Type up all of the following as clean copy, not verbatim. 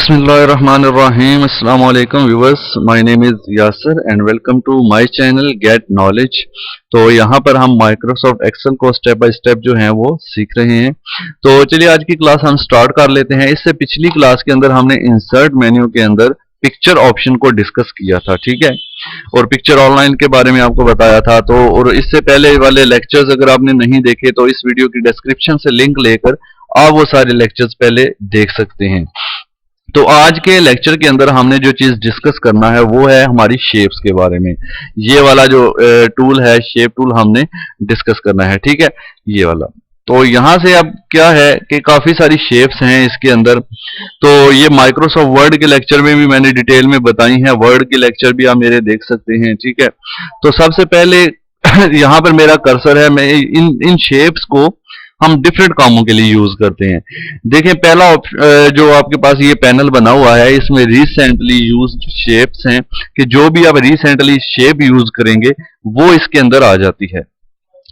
बिस्मिल्लाहिर्रहमानिर्रहीम। अस्सलाम वालेकुम viewers, my name is Yasir and welcome to my channel get knowledge. तो यहाँ पर हम माइक्रोसॉफ्ट एक्सेल को स्टेप बाय स्टेप जो है वो सीख रहे हैं। तो चलिए आज की क्लास हम स्टार्ट कर लेते हैं। इससे पिछली क्लास के अंदर हमने इंसर्ट मेन्यू के अंदर पिक्चर ऑप्शन को डिस्कस किया था, ठीक है, और पिक्चर ऑनलाइन के बारे में आपको बताया था। तो और इससे पहले वाले लेक्चर्स अगर आपने नहीं देखे तो इस वीडियो की डिस्क्रिप्शन से लिंक लेकर आप वो सारे लेक्चर्स पहले देख सकते हैं। तो आज के लेक्चर के अंदर हमने जो चीज डिस्कस करना है वो है हमारी शेप्स के बारे में। ये वाला जो टूल है, शेप टूल, हमने डिस्कस करना है, ठीक है, ये वाला। तो यहां से अब क्या है कि काफी सारी शेप्स हैं इसके अंदर। तो ये माइक्रोसॉफ्ट वर्ड के लेक्चर में भी मैंने डिटेल में बताई है, वर्ड के लेक्चर भी आप मेरे देख सकते हैं, ठीक है। तो सबसे पहले यहाँ पर मेरा कर्सर है, मैं इन शेप्स को हम डिफरेंट कामों के लिए यूज करते हैं। देखें, पहला जो आपके पास ये पैनल बना हुआ है, इसमें रिसेंटली यूज्ड शेप्स हैं कि जो भी आप रिसेंटली शेप यूज करेंगे वो इसके अंदर आ जाती है,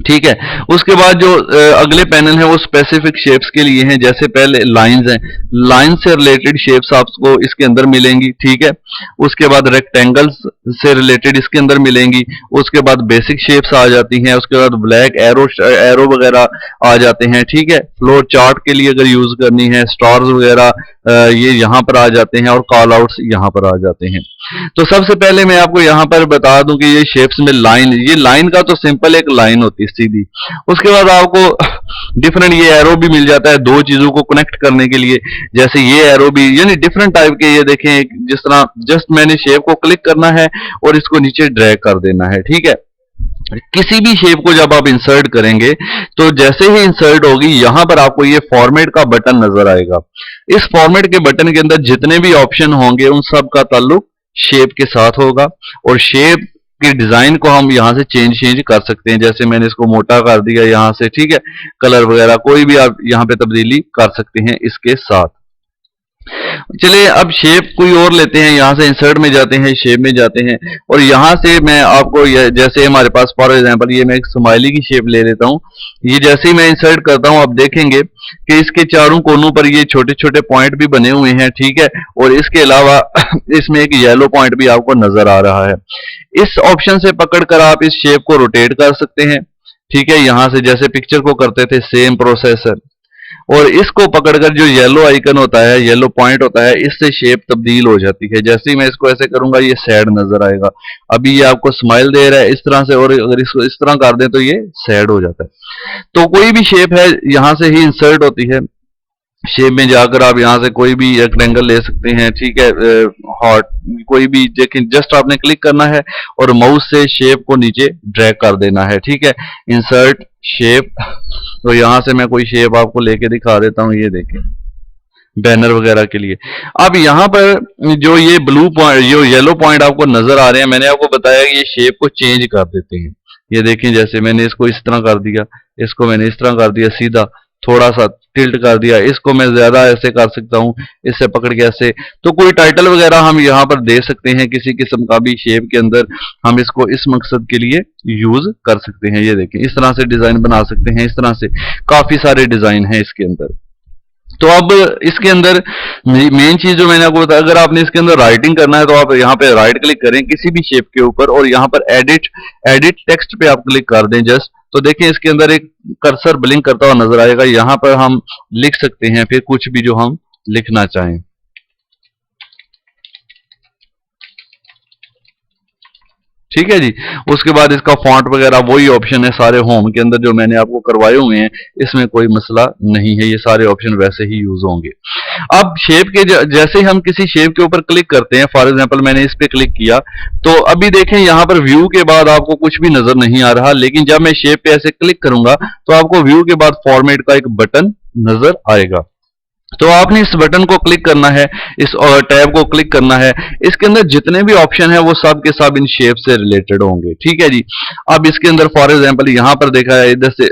ठीक है। उसके बाद जो अगले पैनल है वो स्पेसिफिक शेप्स के लिए हैं। जैसे पहले लाइंस हैं, लाइन से रिलेटेड शेप्स आपको इसके अंदर मिलेंगी, ठीक है। उसके बाद रेक्टेंगल्स से रिलेटेड इसके अंदर मिलेंगी। उसके बाद बेसिक शेप्स आ जाती हैं। उसके बाद ब्लैक एरो वगैरह आ जाते हैं, ठीक है। फ्लोर चार्ट के लिए अगर यूज करनी है, स्टार्स वगैरह ये यहाँ पर आ जाते हैं और कॉल आउट्स यहाँ पर आ जाते हैं। तो सबसे पहले मैं आपको यहाँ पर बता दूं कि ये शेप्स में लाइन, ये लाइन का तो सिंपल एक लाइन होती है सीधी। उसके बाद आपको डिफरेंट ये एरो भी मिल जाता है दो चीजों को कनेक्ट करने के लिए। जैसे ये एरो भी, यानी डिफरेंट टाइप के, ये देखें, जिस तरह जस्ट मैंने शेप को क्लिक करना है और इसको नीचे ड्रैग कर देना है, ठीक है। किसी भी शेप को जब आप इंसर्ट करेंगे तो जैसे ही इंसर्ट होगी यहां पर आपको ये फॉर्मेट का बटन नजर आएगा। इस फॉर्मेट के बटन के अंदर जितने भी ऑप्शन होंगे उन सब का ताल्लुक शेप के साथ होगा और शेप की डिजाइन को हम यहां से चेंज कर सकते हैं। जैसे मैंने इसको मोटा कर दिया यहां से, ठीक है। कलर वगैरह कोई भी आप यहां पे तब्दीली कर सकते हैं इसके साथ। चलिए अब शेप कोई और लेते हैं, यहां से इंसर्ट में जाते हैं, शेप में जाते हैं और यहां से मैं आपको जैसे हमारे पास फॉर एग्जांपल ये मैं एक स्माइली की शेप ले लेता हूं। ये जैसे ही मैं इंसर्ट करता हूं आप देखेंगे कि इसके चारों कोनों पर ये छोटे छोटे पॉइंट भी बने हुए हैं, ठीक है। और इसके अलावा इसमें एक येलो पॉइंट भी आपको नजर आ रहा है। इस ऑप्शन से पकड़कर आप इस शेप को रोटेट कर सकते हैं, ठीक है। यहां से जैसे पिक्चर को करते थे सेम प्रोसेस है। और इसको पकड़कर जो येलो आइकन होता है, येलो पॉइंट होता है, इससे शेप तब्दील हो जाती है। जैसे ही मैं इसको ऐसे करूंगा ये सैड नजर आएगा। अभी ये आपको स्माइल दे रहा है इस तरह से, और अगर इसको इस तरह कर दें तो ये सैड हो जाता है। तो कोई भी शेप है यहां से ही इंसर्ट होती है। शेप में जाकर आप यहां से कोई भी रेक्टेंगल ले सकते हैं, ठीक है, हार्ट कोई भी, लेकिन जस्ट आपने क्लिक करना है और माउस से शेप को नीचे ड्रैग कर देना है, ठीक है। इंसर्ट शेप, तो यहां से मैं कोई शेप आपको लेके दिखा देता हूं। ये देखें, बैनर वगैरह के लिए। अब यहां पर जो ये ब्लू पॉइंट, जो येलो पॉइंट आपको नजर आ रहे हैं, मैंने आपको बताया कि ये शेप को चेंज कर देते हैं। ये देखें, जैसे मैंने इसको इस तरह कर दिया, इसको मैंने इस तरह कर दिया सीधा, थोड़ा सा टिल्ट कर दिया, इसको मैं ज्यादा ऐसे कर सकता हूं, इससे पकड़ के ऐसे। तो कोई टाइटल वगैरह हम यहां पर दे सकते हैं किसी किस्म का भी शेप के अंदर, हम इसको इस मकसद के लिए यूज कर सकते हैं। ये देखें, इस तरह से डिजाइन बना सकते हैं, इस तरह से काफी सारे डिजाइन हैं इसके अंदर। तो अब इसके अंदर मेन चीज जो मैंने आपको बताया, अगर आपने इसके अंदर राइटिंग करना है तो आप यहाँ पे राइट क्लिक करें किसी भी शेप के ऊपर और यहाँ पर एडिट टेक्स्ट पे आप क्लिक कर दें जस्ट। तो देखें इसके अंदर एक कर्सर ब्लिंक करता हुआ नजर आएगा। यहाँ पर हम लिख सकते हैं फिर कुछ भी जो हम लिखना चाहें, ठीक है जी। उसके बाद इसका फॉन्ट वगैरह वही ऑप्शन है सारे होम के अंदर जो मैंने आपको करवाए हुए हैं, इसमें कोई मसला नहीं है, ये सारे ऑप्शन वैसे ही यूज होंगे। अब शेप के जैसे हम किसी शेप के ऊपर क्लिक करते हैं, फॉर एग्जांपल मैंने इस पे क्लिक किया, तो अभी देखें यहाँ पर व्यू के बाद आपको कुछ भी नजर नहीं आ रहा, लेकिन जब मैं शेप पे ऐसे क्लिक करूंगा तो आपको व्यू के बाद फॉर्मेट का एक बटन नजर आएगा। तो आपने इस बटन को क्लिक करना है, इस टैब को क्लिक करना है। इसके अंदर जितने भी ऑप्शन है वो सब के सब इन शेप से रिलेटेड होंगे, ठीक है जी। अब इसके अंदर फॉर एग्जांपल यहां पर देखा है इधर से,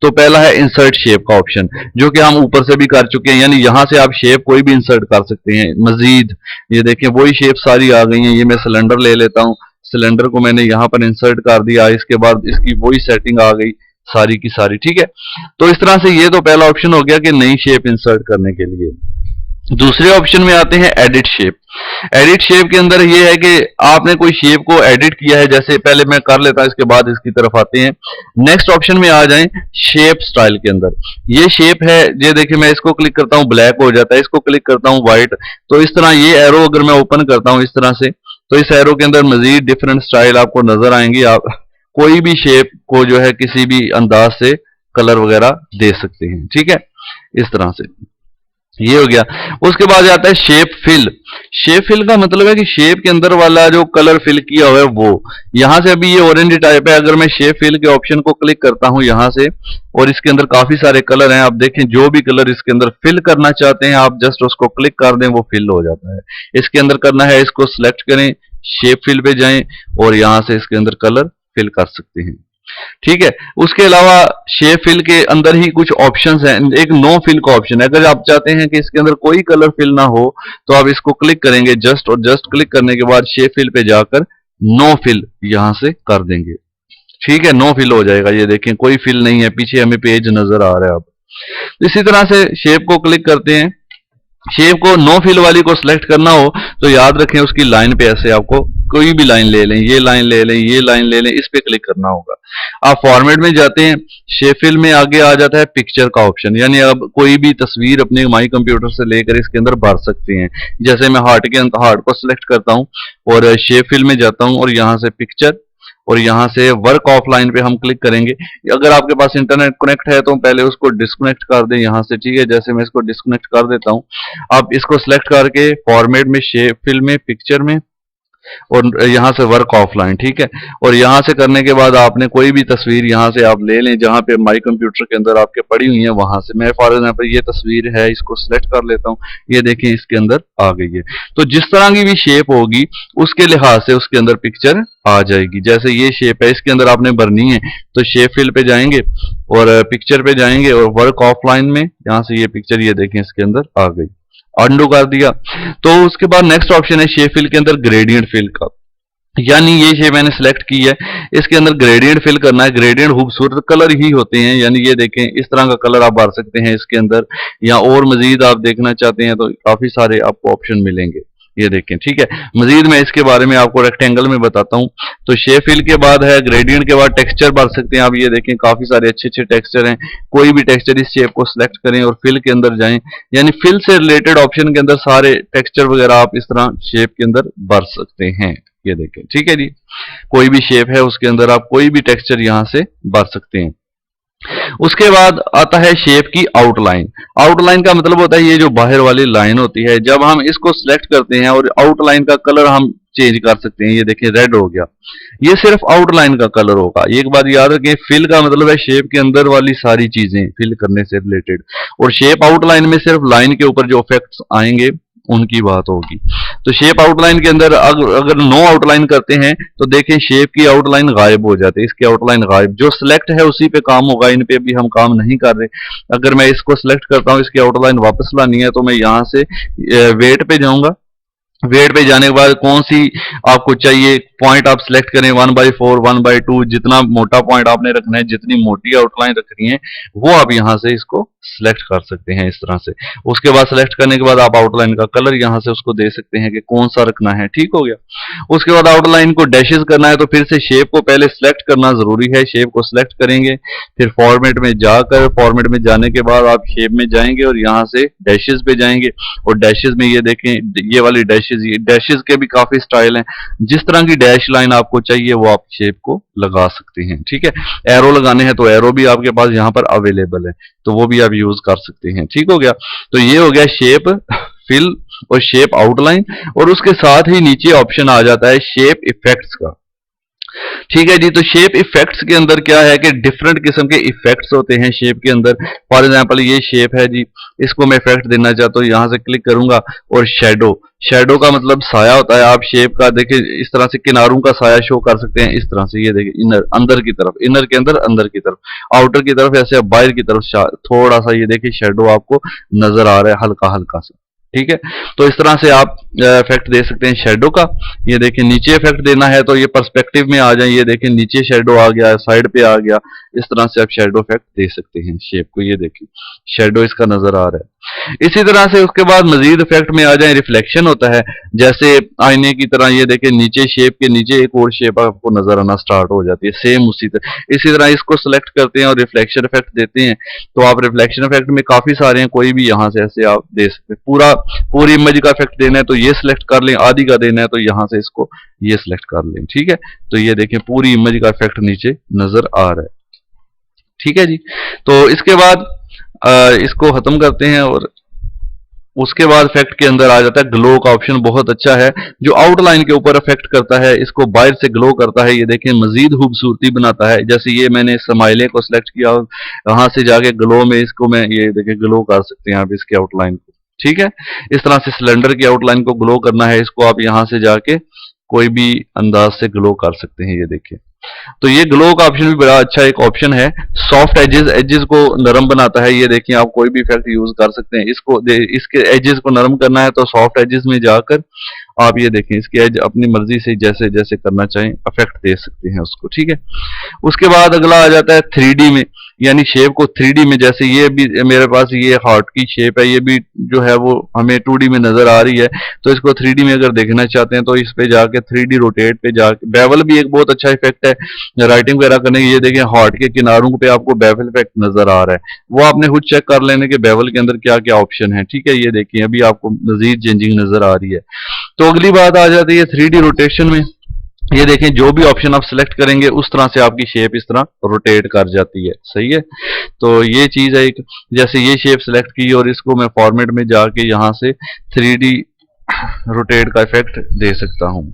तो पहला है इंसर्ट शेप का ऑप्शन, जो कि हम ऊपर से भी कर चुके हैं, यानी यहां से आप शेप कोई भी इंसर्ट कर सकते हैं मजीद। ये देखें वही शेप सारी आ गई हैं। ये मैं सिलेंडर ले लेता हूं, सिलेंडर को मैंने यहां पर इंसर्ट कर दिया, इसके बाद इसकी वही सेटिंग आ गई सारी की सारी, ठीक है। तो इस तरह से ये तो पहला ऑप्शन हो गया कि नई शेप इंसर्ट करने के लिए। दूसरे ऑप्शन में आते हैं एडिट शेप। एडिट शेप के अंदर ये है कि आपने कोई शेप को एडिट किया है, जैसे पहले मैं कर लेता हूं, इसके बाद इसकी तरफ आते हैं। नेक्स्ट ऑप्शन में आ जाएं शेप स्टाइल के अंदर। ये शेप है, ये देखिए मैं इसको क्लिक करता हूं ब्लैक हो जाता है, इसको क्लिक करता हूं व्हाइट। तो इस तरह ये एरो अगर मैं ओपन करता हूं इस तरह से, तो इस एरो के अंदर मजीद डिफरेंट स्टाइल आपको नजर आएंगी। आप कोई भी शेप को जो है किसी भी अंदाज से कलर वगैरह दे सकते हैं, ठीक है, इस तरह से। ये हो गया। उसके बाद आता है शेप फिल। शेप फिल का मतलब है कि शेप के अंदर वाला जो कलर फिल किया हुआ है वो, यहां से अभी ये ऑरेंज टाइप है, अगर मैं शेप फिल के ऑप्शन को क्लिक करता हूं यहां से, और इसके अंदर काफी सारे कलर हैं, आप देखें जो भी कलर इसके अंदर फिल करना चाहते हैं आप जस्ट उसको क्लिक कर दें, वो फिल हो जाता है। इसके अंदर करना है, इसको सिलेक्ट करें, शेप फिल पे जाएं और यहां से इसके अंदर कलर फिल कर सकते हैं, ठीक है। उसके अलावा शेप फिल के अंदर ही कुछ ऑप्शंस हैं। एक नो फिल का ऑप्शन है, अगर आप चाहते हैं कि इसके अंदर कोई कलर फिल ना हो तो आप इसको क्लिक करेंगे जस्ट, और जस्ट क्लिक करने के बाद शेप फिल पे जाकर नो फिल यहां से कर देंगे, ठीक है, नो फिल हो जाएगा। ये देखें कोई फिल नहीं है, पीछे हमें पेज नजर आ रहा है। अब इसी तरह से शेप को क्लिक करते हैं, शेप को नो फिल वाली को सिलेक्ट करना हो तो याद रखें उसकी लाइन पे ऐसे आपको कोई भी लाइन ले लें, ये लाइन ले लें, ये लाइन ले लें, इस पे क्लिक करना होगा। आप फॉर्मेट में जाते हैं, शेप फिल में आगे आ जाता है पिक्चर का ऑप्शन, यानी अब कोई भी तस्वीर अपने माई कंप्यूटर से लेकर इसके अंदर भर सकते हैं। जैसे मैं हार्ट को सिलेक्ट करता हूं और शेप फिल में जाता हूं और यहां से पिक्चर, और यहां से वर्क ऑफलाइन पे हम क्लिक करेंगे। अगर आपके पास इंटरनेट कनेक्ट है तो पहले उसको डिस्कनेक्ट कर दें यहां से, ठीक है। जैसे मैं इसको डिस्कनेक्ट कर देता हूं, आप इसको सिलेक्ट करके फॉर्मेट में, शेप फिल में, पिक्चर में, और यहां से वर्क ऑफलाइन, ठीक है। और यहां से करने के बाद आपने कोई भी तस्वीर यहां से आप ले लें जहां पे माई कंप्यूटर के अंदर आपके पड़ी हुई है, वहां से मैं फॉर एग्जांपल ये तस्वीर है, इसको सिलेक्ट कर लेता हूं, ये देखें इसके अंदर आ गई है। तो जिस तरह की भी शेप होगी उसके लिहाज से उसके अंदर पिक्चर आ जाएगी। जैसे ये शेप है, इसके अंदर आपने भरनी है तो शेप फिल पे जाएंगे और पिक्चर पे जाएंगे और वर्क ऑफलाइन में यहां से ये पिक्चर, ये देखें इसके अंदर आ गई, अंडू कर दिया। तो उसके बाद नेक्स्ट ऑप्शन है शेप फिल के अंदर ग्रेडियंट फिल का, यानी ये शेप मैंने सेलेक्ट की है, इसके अंदर ग्रेडियंट फिल करना है। ग्रेडियंट खूबसूरत कलर ही होते हैं, यानी ये देखें इस तरह का कलर आप भर सकते हैं इसके अंदर, या और मजीद आप देखना चाहते हैं तो काफी सारे आपको ऑप्शन मिलेंगे, ये देखें, ठीक है। मजीद मैं इसके बारे में आपको रेक्टेंगल में बताता हूं। तो शेप फिल के बाद है ग्रेडियंट के बाद टेक्सचर भर सकते हैं आप, ये देखें काफी सारे अच्छे अच्छे टेक्सचर हैं। कोई भी टेक्सचर इस शेप को सिलेक्ट करें और फिल के अंदर जाएं, यानी फिल से रिलेटेड ऑप्शन के अंदर सारे टेक्सचर वगैरह आप इस तरह शेप के अंदर भर सकते हैं, ये देखें, ठीक है जी। कोई भी शेप है उसके अंदर आप कोई भी टेक्सचर यहां से भर सकते हैं। उसके बाद आता है शेप की आउटलाइन। आउटलाइन का मतलब होता है ये जो बाहर वाली लाइन होती है, जब हम इसको सिलेक्ट करते हैं और आउटलाइन का कलर हम चेंज कर सकते हैं। ये देखिए रेड हो गया, ये सिर्फ आउटलाइन का कलर होगा। एक बात याद रखें, फिल का मतलब है शेप के अंदर वाली सारी चीजें फिल करने से रिलेटेड, और शेप आउटलाइन में सिर्फ लाइन के ऊपर जो इफेक्ट्स आएंगे उनकी बात होगी। तो शेप आउटलाइन के अंदर अगर नो आउटलाइन करते हैं तो देखें शेप की आउटलाइन गायब हो जाती है, इसकी आउटलाइन गायब, जो सिलेक्ट है उसी पे काम होगा, इन पे भी हम काम नहीं कर रहे। अगर मैं इसको सिलेक्ट करता हूं, इसकी आउटलाइन वापस लानी है तो मैं यहां से वेट पे जाऊंगा। वेट पे जाने के बाद कौन सी आपको चाहिए पॉइंट आप सिलेक्ट करें, 1/4, 1/2, जितना मोटा पॉइंट आपने रखना है, जितनी मोटी आउटलाइन रखनी है वो आप यहां से इसको सिलेक्ट कर सकते हैं इस तरह से। उसके बाद सिलेक्ट करने के बाद आप आउटलाइन का कलर यहां से उसको दे सकते हैं कि कौन सा रखना है, ठीक हो गया। उसके बाद आउटलाइन को डैशेस करना है तो फिर से शेप को पहले सिलेक्ट करना जरूरी है। शेप को सिलेक्ट करेंगे, फिर फॉर्मेट में जाकर, फॉर्मेट में जाने के बाद आप शेप में जाएंगे और यहां से डैशेस पे जाएंगे, और डैशेस में ये देखें ये वाली डैशेस, ये डैशेस के भी काफी स्टाइल हैं। जिस तरह की डैश लाइन आपको चाहिए वो आप शेप को लगा सकते हैं, ठीक है। एरो लगाने हैं तो एरो भी आपके पास यहाँ पर अवेलेबल है, तो वो भी आप यूज कर सकते हैं, ठीक हो गया। तो ये हो गया शेप फिल और शेप आउटलाइन, और उसके साथ ही नीचे ऑप्शन आ जाता है शेप इफेक्ट्स का, ठीक है जी। तो शेप इफेक्ट्स के अंदर क्या है कि डिफरेंट किस्म के इफेक्ट्स होते हैं शेप के अंदर। फॉर एग्जांपल ये शेप है जी, इसको मैं इफेक्ट देना चाहता हूँ, यहां से क्लिक करूंगा और शैडो, शैडो का मतलब साया होता है। आप शेप का देखिए इस तरह से किनारों का साया शो कर सकते हैं इस तरह से, ये देखिए इनर अंदर की तरफ, इनर के अंदर अंदर की तरफ, आउटर की तरफ, ऐसे बाहर की तरफ थोड़ा सा ये देखिए शेडो आपको नजर आ रहा है हल्का हल्का सा, ठीक है। तो इस तरह से आप इफेक्ट दे सकते हैं शेडो का। ये देखिए नीचे इफेक्ट देना है तो ये पर्सपेक्टिव में आ जाए, ये देखिए नीचे शेडो आ गया, साइड पे आ गया, इस तरह से आप शेडो इफेक्ट दे सकते हैं शेप को। ये देखिए शेडो इसका नजर आ रहा है। इसी तरह से उसके बाद मजीद इफेक्ट में आ जाए, रिफ्लेक्शन होता है जैसे आईने की तरह। ये देखिए नीचे शेप के नीचे एक और शेप आपको नजर आना स्टार्ट हो जाती है, सेम उसी तरह। इसी तरह इसको सिलेक्ट करते हैं और रिफ्लेक्शन इफेक्ट देते हैं। तो आप रिफ्लेक्शन इफेक्ट में काफी सारे हैं, कोई भी यहाँ से ऐसे आप दे सकते हैं। पूरी इमेज का इफेक्ट देना है तो ये सिलेक्ट कर लें, आधी का देना है तो यहाँ से इसको ये सिलेक्ट कर लें, ठीक है। तो ये देखें पूरी इमेज का इफेक्ट नीचे नजर आ रहा है, ठीक है जी। तो इसके बाद इसको खत्म करते हैं और उसके बाद इफेक्ट के अंदर आ जाता है ग्लो का ऑप्शन। बहुत अच्छा है, जो आउटलाइन के ऊपर इफेक्ट करता है, इसको बाहर से ग्लो करता है। ये देखें मजीद खूबसूरती बनाता है। जैसे ये मैंने स्माइले को सिलेक्ट किया, यहाँ से जाके ग्लो में इसको मैं ये देखें ग्लो कर सकते हैं आप इसके आउटलाइन को, ठीक है। इस तरह से सिलेंडर की आउटलाइन को ग्लो करना है, इसको आप यहाँ से जाके कोई भी अंदाज से ग्लो कर सकते हैं। ये देखिए तो ये ग्लो का ऑप्शन भी बड़ा अच्छा एक ऑप्शन है। सॉफ्ट एजेस को नरम बनाता है। ये देखिए आप कोई भी इफेक्ट यूज कर सकते हैं। इसके एजेस को नरम करना है तो सॉफ्ट एजेस में जाकर आप ये देखें इसकी एज अपनी मर्जी से जैसे जैसे करना चाहें इफेक्ट दे सकते हैं उसको, ठीक है। उसके बाद अगला आ जाता है 3D में, यानी शेप को 3D में। जैसे ये भी मेरे पास ये हार्ट की शेप है, ये भी जो है वो हमें 2D में नजर आ रही है। तो इसको 3D में अगर देखना चाहते हैं तो इस पे जाके 3D रोटेट पे जाके, बेवल भी एक बहुत अच्छा इफेक्ट है राइटिंग वगैरह करने की। ये देखिए हार्ट के किनारों पे आपको बेवल इफेक्ट नजर आ रहा है, वो आपने खुद चेक कर लेने के बेवल के अंदर क्या क्या ऑप्शन है, ठीक है। ये देखिए अभी आपको मजीद चेंजिंग नजर आ रही है। तो अगली बात आ जाती है 3D रोटेशन में। ये देखें जो भी ऑप्शन आप सिलेक्ट करेंगे उस तरह से आपकी शेप इस तरह रोटेट कर जाती है, सही है। तो ये चीज है एक, जैसे ये शेप सिलेक्ट की और इसको मैं फॉर्मेट में जाके यहां से 3D रोटेट का इफेक्ट दे सकता हूं,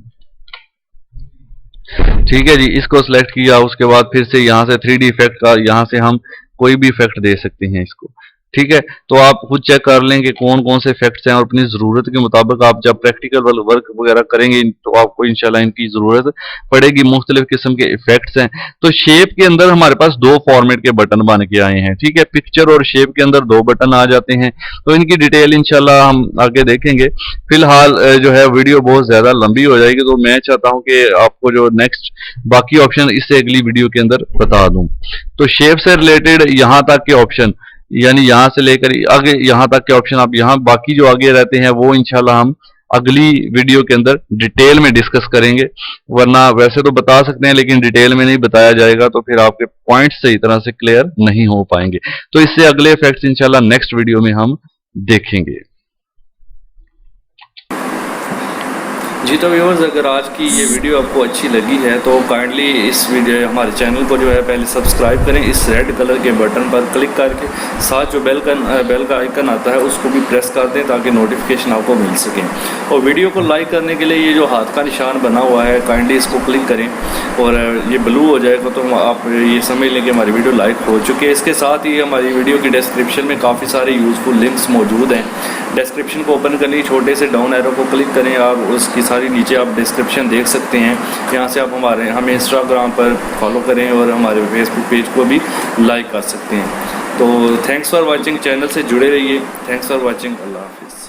ठीक है जी। इसको सिलेक्ट किया, उसके बाद फिर से यहां से 3D इफेक्ट का यहां से हम कोई भी इफेक्ट दे सकते हैं इसको, ठीक है। तो आप खुद चेक कर लें कि कौन कौन से इफेक्ट्स हैं और अपनी ज़रूरत के मुताबिक आप जब प्रैक्टिकल वर्क वगैरह करेंगे तो आपको इंशाल्लाह इनकी ज़रूरत पड़ेगी। मुख्तलिफ किस्म के इफेक्ट्स हैं। तो शेप के अंदर हमारे पास दो फॉर्मेट के बटन बन के आए हैं, ठीक है। पिक्चर और शेप के अंदर दो बटन आ जाते हैं। तो इनकी डिटेल इंशाल्लाह हम आगे देखेंगे। फिलहाल जो है वीडियो बहुत ज़्यादा लंबी हो जाएगी, तो मैं चाहता हूँ कि आपको जो नेक्स्ट बाकी ऑप्शन इससे अगली वीडियो के अंदर बता दूँ। तो शेप से रिलेटेड यहाँ तक के ऑप्शन, यानी यहां से लेकर आगे यहां तक के ऑप्शन, आप यहां बाकी जो आगे रहते हैं वो इंशाल्लाह हम अगली वीडियो के अंदर डिटेल में डिस्कस करेंगे। वरना वैसे तो बता सकते हैं लेकिन डिटेल में नहीं बताया जाएगा तो फिर आपके पॉइंट्स सही तरह से क्लियर नहीं हो पाएंगे। तो इससे अगले इफेक्ट्स इंशाल्लाह नेक्स्ट वीडियो में हम देखेंगे। जी तो व्यूअर्स, अगर आज की ये वीडियो आपको अच्छी लगी है तो काइंडली इस वीडियो हमारे चैनल को जो है पहले सब्सक्राइब करें। इस रेड कलर के बटन पर क्लिक करके साथ जो बेल का आइकन आता है उसको भी प्रेस कर दें ताकि नोटिफिकेशन आपको मिल सके। और वीडियो को लाइक करने के लिए ये जो हाथ का निशान बना हुआ है काइंडली इसको क्लिक करें और ये ब्लू हो जाएगा तो आप ये समझ लें कि हमारी वीडियो लाइक हो चुकी है। इसके साथ ही हमारी वीडियो की डिस्क्रिप्शन में काफ़ी सारे यूज़फुल लिंक्स मौजूद हैं। डिस्क्रिप्शन को ओपन करने छोटे से डाउन एरो को क्लिक करें, आप उसकी सारी नीचे आप डिस्क्रिप्शन देख सकते हैं। यहाँ से आप हमें इंस्टाग्राम पर फॉलो करें और हमारे फेसबुक पेज को भी लाइक कर सकते हैं। तो थैंक्स फॉर वाचिंग, चैनल से जुड़े रहिए। थैंक्स फॉर वाचिंग, अल्लाह हाफिज़।